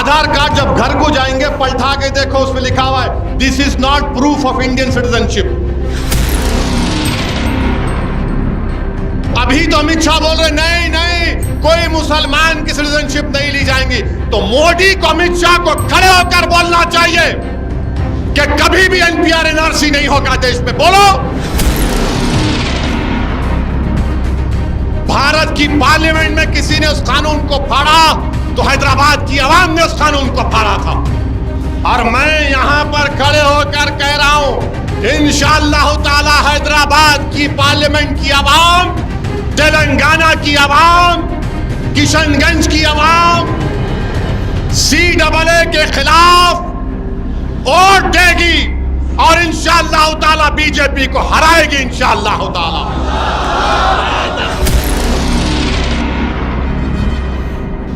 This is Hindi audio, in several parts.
आधार कार्ड जब घर को जाएंगे पलटा के देखो, उसमें लिखा हुआ है this is not proof of Indian citizenship. अभी तो अमित शाह बोल रहे नहीं नहीं, कोई मुसलमान की सिटीजनशिप नहीं ली जाएंगी। तो मोदी को, अमित शाह को खड़े होकर बोलना चाहिए कि कभी भी एनपीआर एनआरसी नहीं होगा देश में। बोलो। भारत की पार्लियामेंट में किसी ने उस कानून को फाड़ा तो हैदराबाद की आवाम ने उस कानून को फाड़ा था। और मैं यहां पर खड़े होकर कह रहा हूं, इंशाअल्लाह ताला हैदराबाद की पार्लियामेंट की आवाम, तेलंगाना की आवाम, किशनगंज की आवाम CAA के खिलाफ वोट देगी और इंशाअल्लाह ताला बीजेपी को हराएगी इंशाअल्लाह ताला।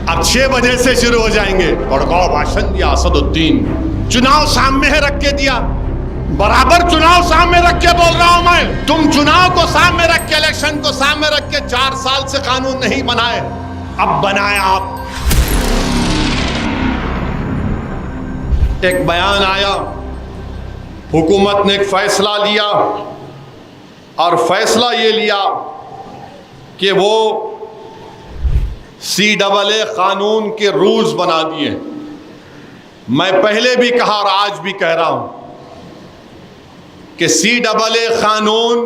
अब 6 बजे से शुरू हो जाएंगे। बड़गांव भाषण दिया असदुद्दीन, चुनाव सामने है रख के दिया, बराबर चुनाव सामने रख के बोल रहा हूं मैं। तुम चुनाव को सामने रख के, इलेक्शन को सामने रख के 4 साल से कानून नहीं बनाए, अब बनाया आप। एक बयान आया, हुकूमत ने एक फैसला लिया और फैसला ये लिया कि वो CAA कानून के रूल्स बना दिए। मैं पहले भी कहा और आज भी कह रहा हूं कि CAA कानून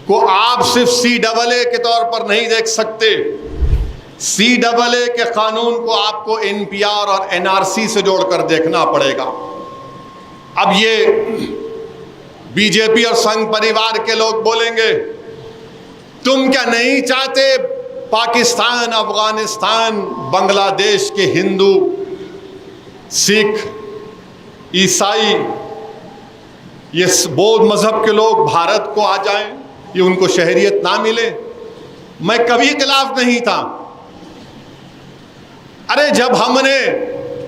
को आप सिर्फ CAA के तौर पर नहीं देख सकते। CAA के कानून को आपको NPR और NRC से जोड़कर देखना पड़ेगा। अब ये बीजेपी और संघ परिवार के लोग बोलेंगे तुम क्या नहीं चाहते पाकिस्तान, अफगानिस्तान, बांग्लादेश के हिंदू, सिख, ईसाई, ये बौद्ध मजहब के लोग भारत को आ जाएं, ये उनको शहरियत ना मिले? मैं कभी खिलाफ नहीं था। अरे जब हमने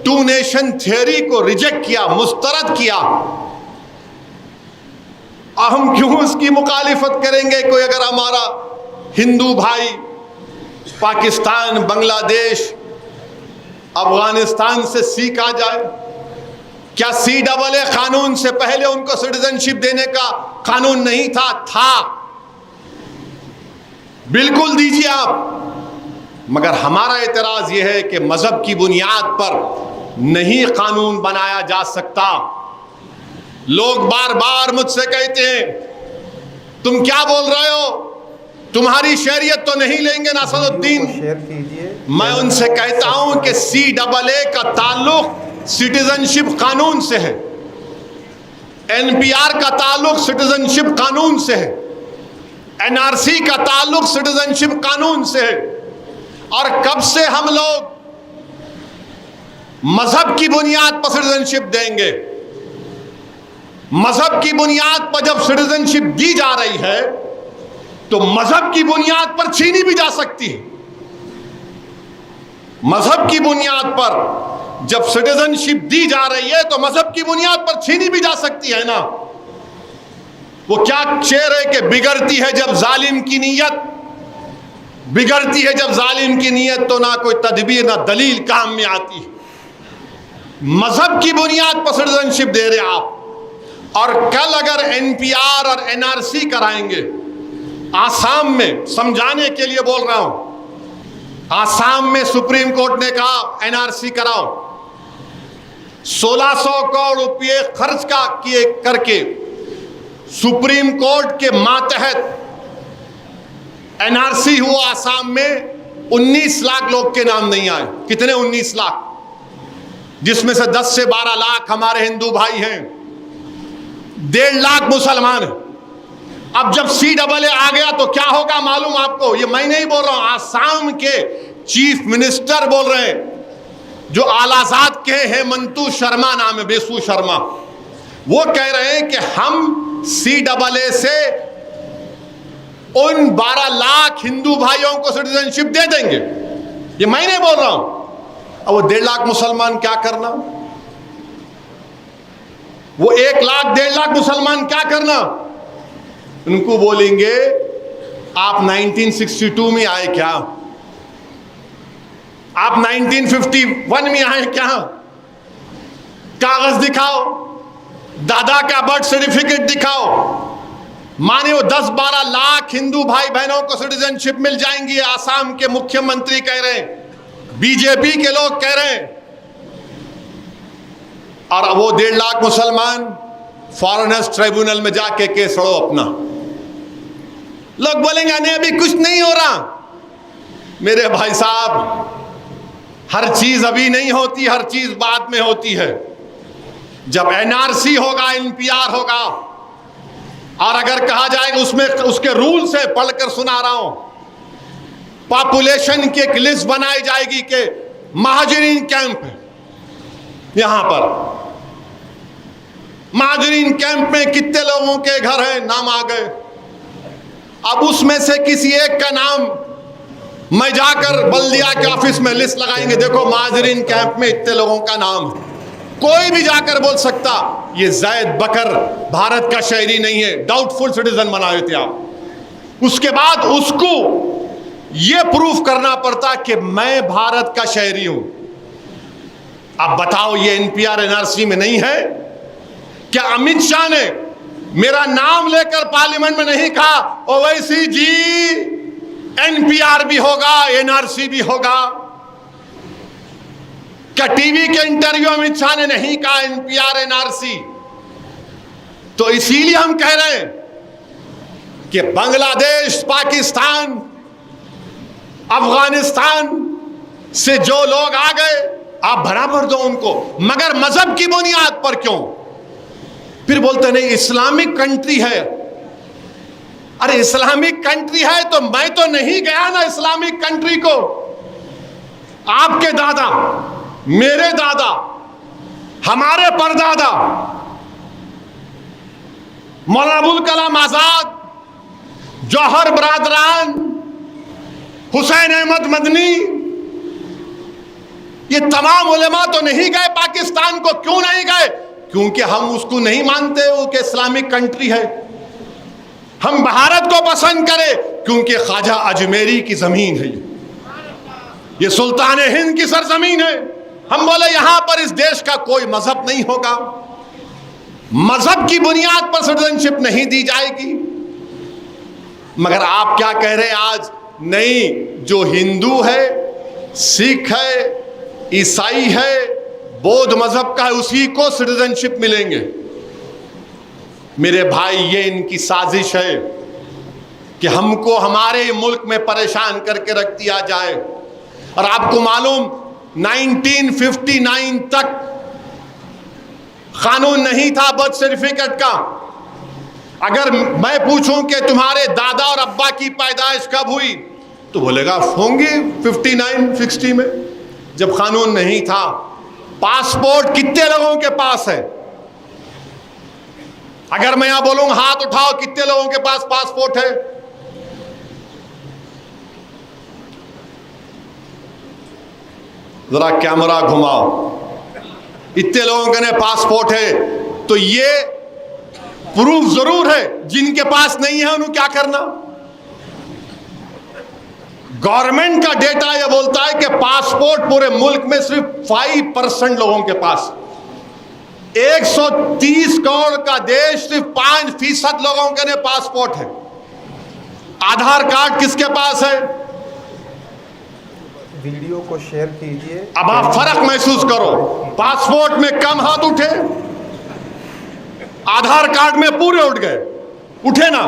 2 नेशन थ्योरी को रिजेक्ट किया, मुस्तरद किया, हम क्यों उसकी मुखालिफत करेंगे? कोई अगर हमारा हिंदू भाई पाकिस्तान, बांग्लादेश, अफगानिस्तान से सिख आ जाए, क्या CAA कानून से पहले उनको सिटीजनशिप देने का कानून नहीं था? था, बिल्कुल दीजिए आप। मगर हमारा एतराज यह है कि मजहब की बुनियाद पर नहीं कानून बनाया जा सकता। लोग बार बार मुझसे कहते हैं तुम क्या बोल रहे हो, तुम्हारी शहरियत तो नहीं लेंगे नासरुद्दीन। मैं उनसे कहता हूं कि CAA का ताल्लुक सिटीजनशिप कानून से है, NPR का ताल्लुक सिटीजनशिप कानून से है, NRC का ताल्लुक सिटीजनशिप कानून से है। और कब से हम लोग मजहब की बुनियाद पर सिटीजनशिप देंगे? मजहब की बुनियाद पर जब सिटीजनशिप दी जा रही है तो मजहब की बुनियाद पर छीनी भी जा सकती है। मजहब की बुनियाद पर जब सिटीजनशिप दी जा रही है तो मजहब की बुनियाद पर छीनी भी जा सकती है ना। वो क्या शेर है कि बिगड़ती है जब जालिम की नीयत, बिगड़ती है जब जालिम की नीयत तो ना कोई तदबीर ना दलील काम में आती। मजहब की बुनियाद पर सिटीजनशिप दे रहे आप, और कल अगर NPR और NRC कराएंगे, आसाम में समझाने के लिए बोल रहा हूं, आसाम में सुप्रीम कोर्ट ने कहा NRC कराओ, 1600 करोड़ रुपये खर्च किए करके सुप्रीम कोर्ट के मातहत NRC हुआ आसाम में। 19 लाख लोग के नाम नहीं आए। कितने? 19 लाख, जिसमें से 10 से 12 लाख हमारे हिंदू भाई हैं, 1.5 लाख मुसलमान हैं। अब जब CAA आ गया तो क्या होगा मालूम आपको? ये मैं नहीं बोल रहा हूं, आसाम के चीफ मिनिस्टर बोल रहे हैं, जो आलाजाद के हेमंतु शर्मा नाम है, बेसु शर्मा, वो कह रहे हैं कि हम CAA से उन 12 लाख हिंदू भाइयों को सिटीजनशिप दे देंगे। ये मैं नहीं बोल रहा हूं। अब वो 1.5 लाख मुसलमान क्या करना? वो 1 लाख 1.5 लाख मुसलमान क्या करना? उनको बोलेंगे आप 1962 में आए क्या? आप 1951 में आए क्या? कागज दिखाओ, दादा का बर्थ सर्टिफिकेट दिखाओ। माने वो 10-12 लाख हिंदू भाई बहनों को सिटीजनशिप मिल जाएंगी, आसाम के मुख्यमंत्री कह रहे हैं, बीजेपी के लोग कह रहे हैं। और वो 1.5 लाख मुसलमान फॉरेनर्स ट्रिब्यूनल में जाके केस लड़ो अपना। लोग बोलेंगे नहीं अभी कुछ नहीं हो रहा। मेरे भाई साहब, हर चीज अभी नहीं होती, हर चीज बाद में होती है। जब एनआरसी होगा, एनपीआर होगा, और अगर कहा जाएगा उसमें उसके रूल से पढ़कर सुना रहा हूं, पॉपुलेशन की एक लिस्ट बनाई जाएगी कि महाजरीन कैंप यहां पर, महाजरीन कैंप में कितने लोगों के घर हैं, नाम आ गए। अब उसमें से किसी एक का नाम मैं जाकर बल्दिया के ऑफिस में लिस्ट लगाएंगे, देखो महाजरीन कैंप में इतने लोगों का नाम है। कोई भी जाकर बोल सकता ये जैद बकर भारत का शहरी नहीं है, डाउटफुल सिटीजन बनाए थे आप। उसके बाद उसको ये प्रूफ करना पड़ता कि मैं भारत का शहरी हूं। अब बताओ ये एनपीआर एनआरसी में नहीं है क्या? अमित शाह ने मेरा नाम लेकर पार्लियामेंट में नहीं कहा ओवैसी जी एनपीआर भी होगा, एनआरसी भी होगा? क्या टीवी के इंटरव्यू अमित शाह ने नहीं कहा एनपीआर एनआरसी? तो इसीलिए हम कह रहे हैं कि बांग्लादेश, पाकिस्तान, अफगानिस्तान से जो लोग आ गए आप बराबर दो उनको, मगर मजहब की बुनियाद पर क्यों? फिर बोलते नहीं इस्लामिक कंट्री है। अरे इस्लामिक कंट्री है तो मैं तो नहीं गया ना इस्लामिक कंट्री को। आपके दादा, मेरे दादा, हमारे परदादा मौलाना अबुल कलाम आजाद, जौहर बरादरान, हुसैन अहमद मदनी, ये तमाम उलेमा तो नहीं गए पाकिस्तान को। क्यों नहीं गए? क्योंकि हम उसको नहीं मानते वो कि इस्लामिक कंट्री है। हम भारत को पसंद करें क्योंकि ख्वाजा अजमेरी की जमीन है, ये सुल्तान हिंद की सरजमीन है। हम बोले यहां पर इस देश का कोई मजहब नहीं होगा, मजहब की बुनियाद पर सिटीजनशिप नहीं दी जाएगी। मगर आप क्या कह रहे हैं आज? नहीं, जो हिंदू है, सिख है, ईसाई है, बौद्ध मजहब का है, उसी को सिटीजनशिप मिलेंगे। मेरे भाई, ये इनकी साजिश है कि हमको हमारे मुल्क में परेशान करके रख दिया जाए। और आपको मालूम 1959 तक कानून नहीं था बर्थ सर्टिफिकेट का। अगर मैं पूछूं कि तुम्हारे दादा और अब्बा की पैदाइश कब हुई, तो बोलेगा होंगे 59-60 में, जब कानून नहीं था। पासपोर्ट कितने लोगों के पास है? अगर मैं यहां बोलूंगा हाथ उठाओ, कितने लोगों के पास पासपोर्ट है? जरा कैमरा घुमाओ, इतने लोगों के पासपोर्ट है। तो ये प्रूफ जरूर है, जिनके पास नहीं है उन्हें क्या करना? गवर्नमेंट का डेटा यह बोलता है कि पासपोर्ट पूरे मुल्क में सिर्फ 5% लोगों के पास। 130 करोड़ का देश, सिर्फ 5% लोगों के पासपोर्ट है। आधार कार्ड किसके पास है? वीडियो को शेयर कीजिए। अब आप फर्क महसूस करो, पासपोर्ट में कम हाथ उठे, आधार कार्ड में पूरे उठ गए, उठे ना।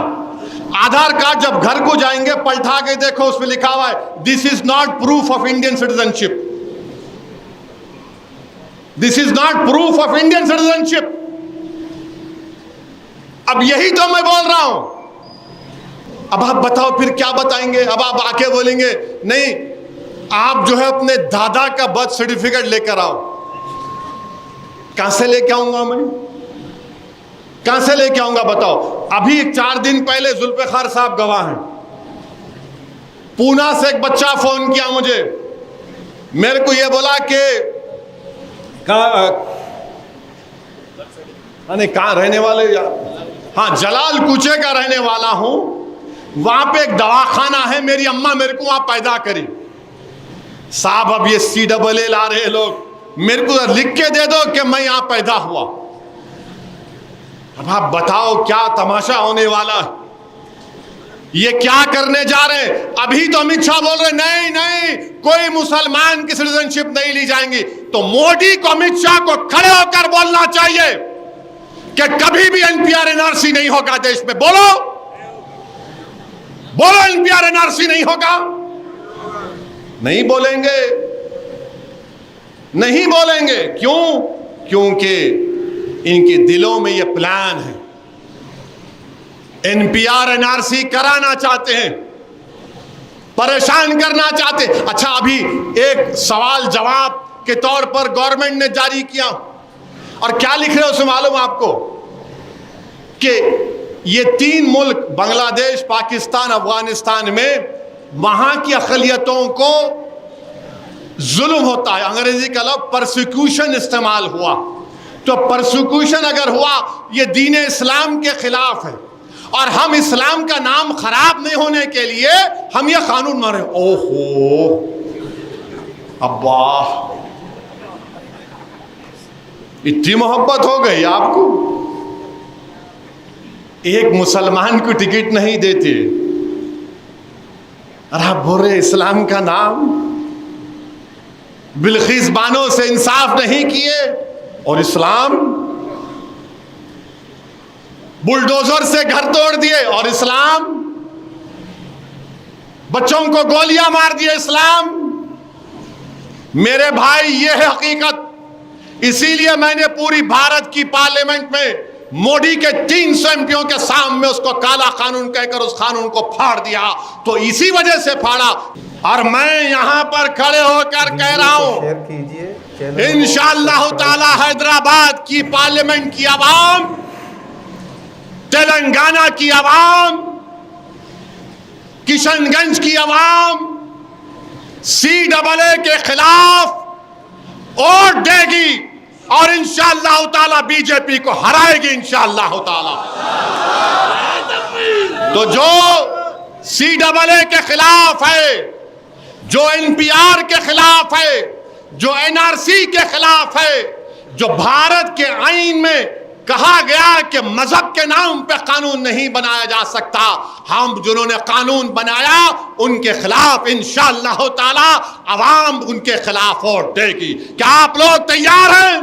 आधार कार्ड जब घर को जाएंगे पलटा के देखो, उसमें लिखा हुआ है this is not proof of Indian citizenship, this is not proof of Indian citizenship. अब यही तो मैं बोल रहा हूं। अब आप बताओ फिर क्या बताएंगे? अब आप आके बोलेंगे नहीं, आप जो है अपने दादा का बर्थ सर्टिफिकेट लेकर आओ। कहां से लेके आऊंगा मैं? कहां से लेके आऊंगा बताओ? अभी 4 दिन पहले जुल्फिकार साहब गवाह हैं, पूना से एक बच्चा फोन किया मुझे, मेरे को यह बोला कि कहां रहने वाले यार? हाँ, जलाल कुचे का रहने वाला हूं। वहां पे एक दवाखाना है, मेरी अम्मा मेरे को वहां पैदा करी। साहब अब ये CAA ला रहे लोग, मेरे को लिख के दे दो कि मैं यहां पैदा हुआ। अब आप बताओ क्या तमाशा होने वाला है, ये क्या करने जा रहे हैं। अभी तो अमित शाह बोल रहे नहीं नहीं कोई मुसलमान की सिटीजनशिप नहीं ली जाएंगी, तो मोदी को अमित शाह को खड़े होकर बोलना चाहिए कि कभी भी NPR NRC नहीं होगा देश में। बोलो बोलो NPR NRC नहीं होगा। नहीं बोलेंगे, नहीं बोलेंगे। क्यों? क्योंकि इनके दिलों में यह प्लान है, NPR NRC कराना चाहते हैं, परेशान करना चाहते हैं। अच्छा, अभी एक सवाल जवाब के तौर पर गवर्नमेंट ने जारी किया, और क्या लिख रहे हो उसमें मालूम आपको कि ये 3 मुल्क बांग्लादेश, पाकिस्तान, अफगानिस्तान में वहां की अक़लियतों को जुल्म होता है। अंग्रेजी का लफ्ज़ परसिक्यूशन इस्तेमाल हुआ, तो परसिक्यूशन अगर हुआ ये दीन इस्लाम के खिलाफ है, और हम इस्लाम का नाम खराब नहीं होने के लिए हम ये कानून मारे। ओहो अब्बा, इतनी मोहब्बत हो गई आपको, एक मुसलमान को टिकट नहीं देते, और आप बोल रहे इस्लाम का नाम। बिल्किस बानो से इंसाफ नहीं किए, और इस्लाम। बुलडोजर से घर तोड़ दिए, और इस्लाम। बच्चों को गोलियां मार दिए, इस्लाम। मेरे भाई ये है हकीकत। इसीलिए मैंने पूरी भारत की पार्लियामेंट में मोदी के 300 एमपियों के सामने उसको काला कानून कहकर उस कानून को फाड़ दिया। तो इसी वजह से फाड़ा, और मैं यहां पर खड़े होकर कह रहा हूं इंशाअल्लाह ताला हैदराबाद की पार्लियामेंट की आवाम, तेलंगाना की आवाम, किशनगंज की आवाम CAA के खिलाफ वोट देगी, और इंशाअल्लाह ताला बीजेपी को हराएगी इंशाअल्लाह ताला। तो जो CAA के खिलाफ है, जो NPR के खिलाफ है, जो NRC के खिलाफ है, जो भारत के आईन में कहा गया कि मजहब के नाम पे कानून नहीं बनाया जा सकता, हम जिन्होंने कानून बनाया उनके खिलाफ इंशाअल्लाह ताला अवाम उनके खिलाफ वोट देगी। क्या आप लोग तैयार हैं?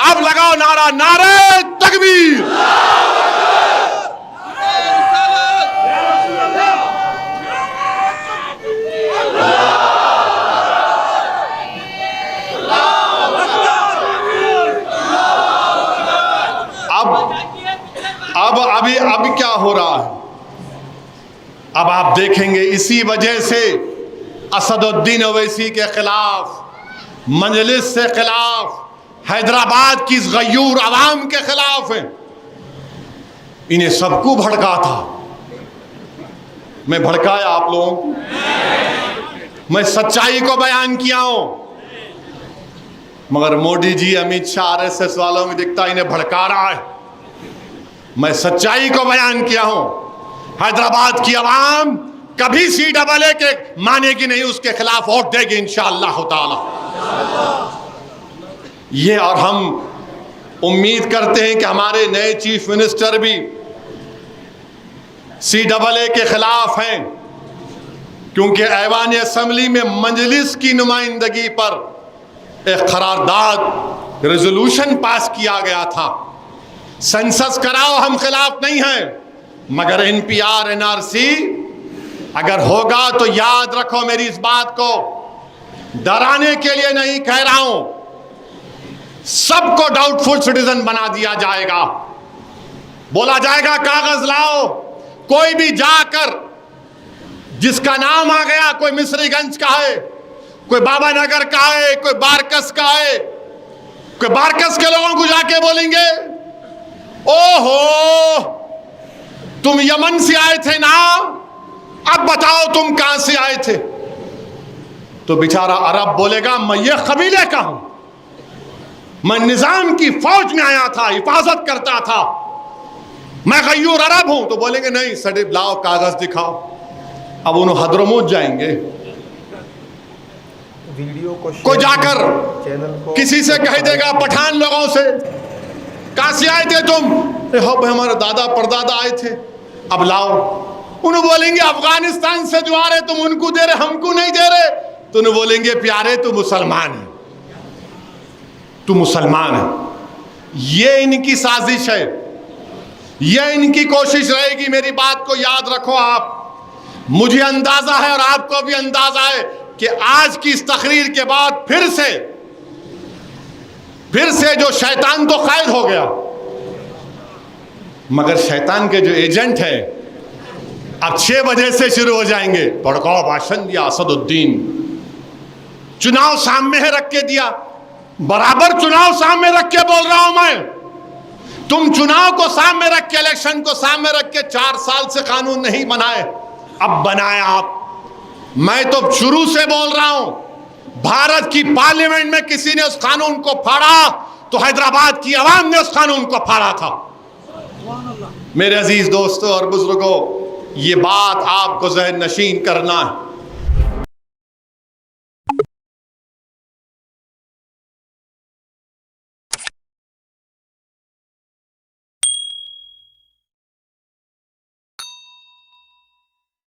अब लगाओ नारा, नारे तकबीर। अब अभी क्या हो रहा है, अब आप देखेंगे इसी वजह से असदुद्दीन ओवैसी के खिलाफ, मजलिस से खिलाफ, हैदराबाद की गयूर आवाम के खिलाफ है। इन्हें सबको भड़का था। मैं भड़काया आप लोगों को? मैं सच्चाई को बयान किया हूं, मगर मोदी जी, अमित शाह, RSS वालों में दिखता इन्हें भड़का रहा है। मैं सच्चाई को बयान किया हूं। हैदराबाद की आवाम कभी CAA के मानेगी नहीं, उसके खिलाफ वोट देगी इंशाअल्लाह ताला। ये, और हम उम्मीद करते हैं कि हमारे नए चीफ मिनिस्टर भी CAA के खिलाफ हैं, क्योंकि ऐवान असेंबली में मजलिस की नुमाइंदगी पर एक करारदाद, रेजोल्यूशन पास किया गया था। सेंसस कराओ, हम खिलाफ नहीं हैं, मगर NPR NRC अगर होगा तो याद रखो मेरी इस बात को, डराने के लिए नहीं कह रहा हूं, सबको डाउटफुल सिटीजन बना दिया जाएगा। बोला जाएगा कागज लाओ, कोई भी जाकर जिसका नाम आ गया, कोई मिस्रीगंज का है, कोई बाबा नगर का है, कोई बारकस का है, कोई बारकस के लोगों को जाके बोलेंगे ओहो तुम यमन से आए थे ना, अब बताओ तुम कहां से आए थे। तो बेचारा अरब बोलेगा मैं ये कबीले का हूं, मैं निजाम की फौज में आया था, हिफाजत करता था, मैं गयूर अरब हूं। तो बोलेंगे नहीं सर्टिफिकेट लाओ, कागज दिखाओ। अब उन्होंने हदरमौत जाएंगे, वीडियो को को जाकर चैनल को किसी से कह देगा, पठान लोगों से, कहां से आए थे तुम? हो हमारे दादा परदादा आए थे, अब लाओ। उन्हें बोलेंगे अफगानिस्तान से जो आ रहे तुम उनको दे रहे, हमको नहीं दे रहे। तो उन्हें बोलेंगे प्यारे तू मुसलमान है, तू मुसलमान है। ये इनकी साजिश है, ये इनकी कोशिश रहेगी। मेरी बात को याद रखो आप। मुझे अंदाजा है और आपको भी अंदाजा है कि आज की इस तकरीर के बाद फिर से जो शैतान तो कैद हो गया, मगर शैतान के जो एजेंट हैं अब 6 बजे से शुरू हो जाएंगे। भड़काऊ भाषण दिया असदुद्दीन, चुनाव सामने है रख के दिया, बराबर चुनाव सामने रख के बोल रहा हूं मैं। तुम चुनाव को सामने रख के, इलेक्शन को सामने रख के 4 साल से कानून नहीं बनाए, अब बनाए आप। मैं तो शुरू से बोल रहा हूं, भारत की पार्लियामेंट में किसी ने उस कानून को फाड़ा तो हैदराबाद की आवाम ने उस कानून को फाड़ा था। मेरे अजीज दोस्तों और बुजुर्गों, ये बात आपको ज़हन नशीन करना है।